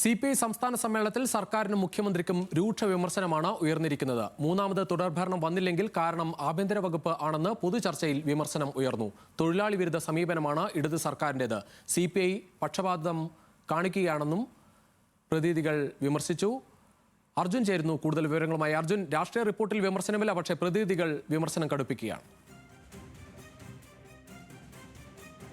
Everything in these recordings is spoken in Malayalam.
CPI സംസ്ഥാന സമ്മേളനത്തിൽ സർക്കാരിനും മുഖ്യമന്ത്രിക്കും രൂക്ഷ വിമർശനമാണ് ഉയർന്നിരിക്കുന്നത്. മൂന്നാമത് തുടർഭരണം വന്നില്ലെങ്കിൽ കാരണം ആഭ്യന്തര വകുപ്പ് ആണെന്ന് പൊതുചർച്ചയിൽ വിമർശനം ഉയർന്നു. തൊഴിലാളി വിരുദ്ധ സമീപനമാണ് ഇടത് സർക്കാരിൻ്റേത്. CPI പക്ഷപാതം കാണിക്കുകയാണെന്നും പ്രതിനിധികൾ വിമർശിച്ചു. അർജുൻ ചേരുന്നു കൂടുതൽ വിവരങ്ങളുമായി. അർജുൻ, രാഷ്ട്രീയ റിപ്പോർട്ടിൽ വിമർശനമില്ല, പക്ഷേ പ്രതിനിധികൾ വിമർശനം കടുപ്പിക്കുകയാണ്.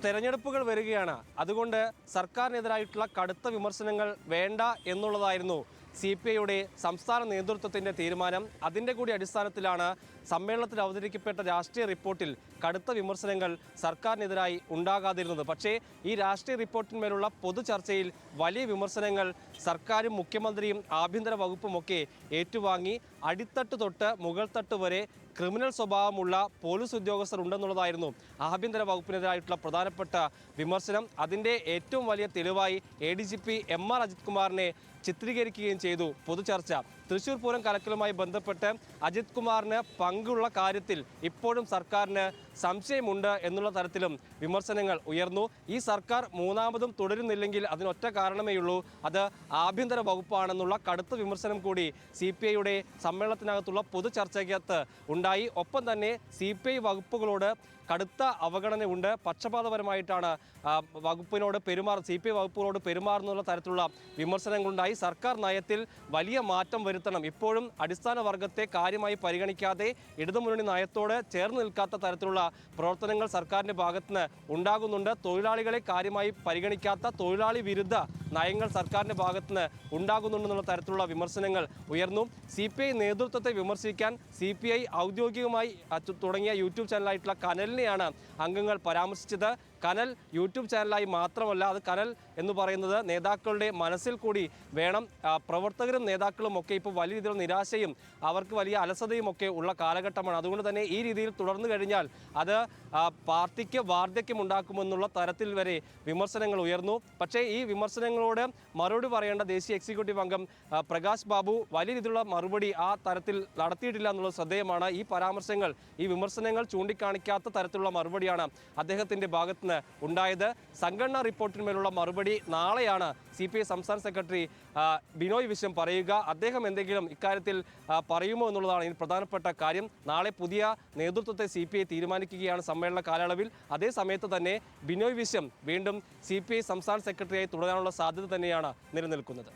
തെരഞ്ഞെടുപ്പുകൾ വരികയാണ്. അതുകൊണ്ട് സർക്കാരിനെതിരായിട്ടുള്ള കടുത്ത വിമർശനങ്ങൾ വേണ്ട എന്നുള്ളതായിരുന്നു CPIയുടെ സംസ്ഥാന നേതൃത്വത്തിൻ്റെ തീരുമാനം. അതിൻ്റെ കൂടി അടിസ്ഥാനത്തിലാണ് സമ്മേളനത്തിൽ അവതരിപ്പിക്കപ്പെട്ട രാഷ്ട്രീയ റിപ്പോർട്ടിൽ കടുത്ത വിമർശനങ്ങൾ സർക്കാരിനെതിരായി ഉണ്ടാകാതിരുന്നത്. പക്ഷേ ഈ രാഷ്ട്രീയ റിപ്പോർട്ടിന്മേലുള്ള പൊതുചർച്ചയിൽ വലിയ വിമർശനങ്ങൾ സർക്കാരും മുഖ്യമന്ത്രിയും ആഭ്യന്തര വകുപ്പുമൊക്കെ ഏറ്റുവാങ്ങി. അടിത്തട്ട് തൊട്ട് മുകൾ തട്ട് വരെ ക്രിമിനൽ സ്വഭാവമുള്ള പോലീസ് ഉദ്യോഗസ്ഥർ ഉണ്ടെന്നുള്ളതായിരുന്നു ആഭ്യന്തര വകുപ്പിനെതിരായിട്ടുള്ള പ്രധാനപ്പെട്ട വിമർശനം. അതിൻ്റെ ഏറ്റവും വലിയ തെളിവായി ADGP MR അജിത് കുമാറിനെ ചിത്രീകരിക്കുകയും ചെയ്തു പൊതുചർച്ച. തൃശ്ശൂർ പൂരം കലക്കലുമായി ബന്ധപ്പെട്ട് അജിത് കുമാറിന് പങ്കുള്ള കാര്യത്തിൽ ഇപ്പോഴും സർക്കാരിന് സംശയമുണ്ട് എന്നുള്ള തരത്തിലും വിമർശനങ്ങൾ ഉയർന്നു. ഈ സർക്കാർ മൂന്നാമതും തുടരുന്നില്ലെങ്കിൽ അതിനൊറ്റ കാരണമേയുള്ളൂ, അത് ആഭ്യന്തര വകുപ്പാണെന്നുള്ള കടുത്ത വിമർശനം കൂടി CPIയുടെ സമ്മേളനത്തിനകത്തുള്ള പൊതുചർച്ചയ്ക്കകത്ത് ഉണ്ടായി. ഒപ്പം തന്നെ CPI വകുപ്പുകളോട് കടുത്ത അവഗണനയുണ്ട്. പക്ഷപാതപരമായിട്ടാണ് CPI വകുപ്പുകളോട് പെരുമാറുന്നുള്ള തരത്തിലുള്ള വിമർശനങ്ങളുണ്ടായി. സർക്കാർ നയത്തിൽ വലിയ മാറ്റം വരുത്തണം. ഇപ്പോഴും അടിസ്ഥാന വർഗത്തെ കാര്യമായി പരിഗണിക്കാതെ ഇടതുമുന്നണി നയത്തോട് ചേർന്ന് നിൽക്കാത്ത തരത്തിലുള്ള പ്രവർത്തനങ്ങൾ സർക്കാരിൻ്റെ ഭാഗത്തുനിന്ന് ഉണ്ടാകുന്നുണ്ട്. തൊഴിലാളികളെ കാര്യമായി പരിഗണിക്കാത്ത തൊഴിലാളി വിരുദ്ധ നയങ്ങൾ സർക്കാരിൻ്റെ ഭാഗത്തുനിന്ന് ഉണ്ടാകുന്നുണ്ടെന്നുള്ള തരത്തിലുള്ള വിമർശനങ്ങൾ ഉയർന്നു. CPI നേതൃത്വത്തെ വിമർശിക്കാൻ CPI ഔദ്യോഗികമായി തുടങ്ങിയ യൂട്യൂബ് ചാനലായിട്ടുള്ള കനലിനെയാണ് അംഗങ്ങൾ പരാമർശിച്ചത്. കനൽ യൂട്യൂബ് ചാനലായി മാത്രമല്ല, അത് കനൽ എന്ന് പറയുന്നത് നേതാക്കളുടെ മനസ്സിൽ കൂടി വേണം. പ്രവർത്തകരും നേതാക്കളും ഒക്കെ ഇപ്പോൾ വലിയ രീതിയിലുള്ള നിരാശയും അവർക്ക് വലിയ അലസതയും ഒക്കെ ഉള്ള കാലഘട്ടമാണ്. അതുകൊണ്ട് തന്നെ ഈ രീതിയിൽ തുടർന്നു കഴിഞ്ഞാൽ അത് പാർട്ടിക്ക് വാർദ്ധക്യം ഉണ്ടാക്കുമെന്നുള്ള തരത്തിൽ വരെ വിമർശനങ്ങൾ ഉയർന്നു. പക്ഷേ ഈ വിമർശനങ്ങളോട് മറുപടി പറയേണ്ട ദേശീയ എക്സിക്യൂട്ടീവ് അംഗം പ്രകാശ് ബാബു വലിയ രീതിയിലുള്ള മറുപടി ആ തരത്തിൽ നടത്തിയിട്ടില്ല എന്നുള്ളത് ശ്രദ്ധേയമാണ്. ഈ പരാമർശങ്ങൾ, ഈ വിമർശനങ്ങൾ ചൂണ്ടിക്കാണിക്കാത്ത തരത്തിലുള്ള മറുപടിയാണ് അദ്ദേഹത്തിൻ്റെ ഭാഗത്തുനിന്ന് ഉണ്ടായത്. സംഘടനാ റിപ്പോർട്ടിന്മേലുള്ള മറുപടി നാളെയാണ് CPI സംസ്ഥാന സെക്രട്ടറി ബിനോയ് വിശ്വം പറയുക. അദ്ദേഹം എന്തെങ്കിലും ഇക്കാര്യത്തിൽ പറയുമോ എന്നുള്ളതാണ് ഇതിന് പ്രധാനപ്പെട്ട കാര്യം. നാളെ പുതിയ നേതൃത്വത്തെ CPI തീരുമാനിക്കുകയാണ് സമ്മേളന കാലയളവിൽ. അതേ സമയത്ത് തന്നെ ബിനോയ് വിശ്വം വീണ്ടും CPI സംസ്ഥാന സെക്രട്ടറിയായി തുടരാനുള്ള സാധ്യത തന്നെയാണ് നിലനിൽക്കുന്നത്.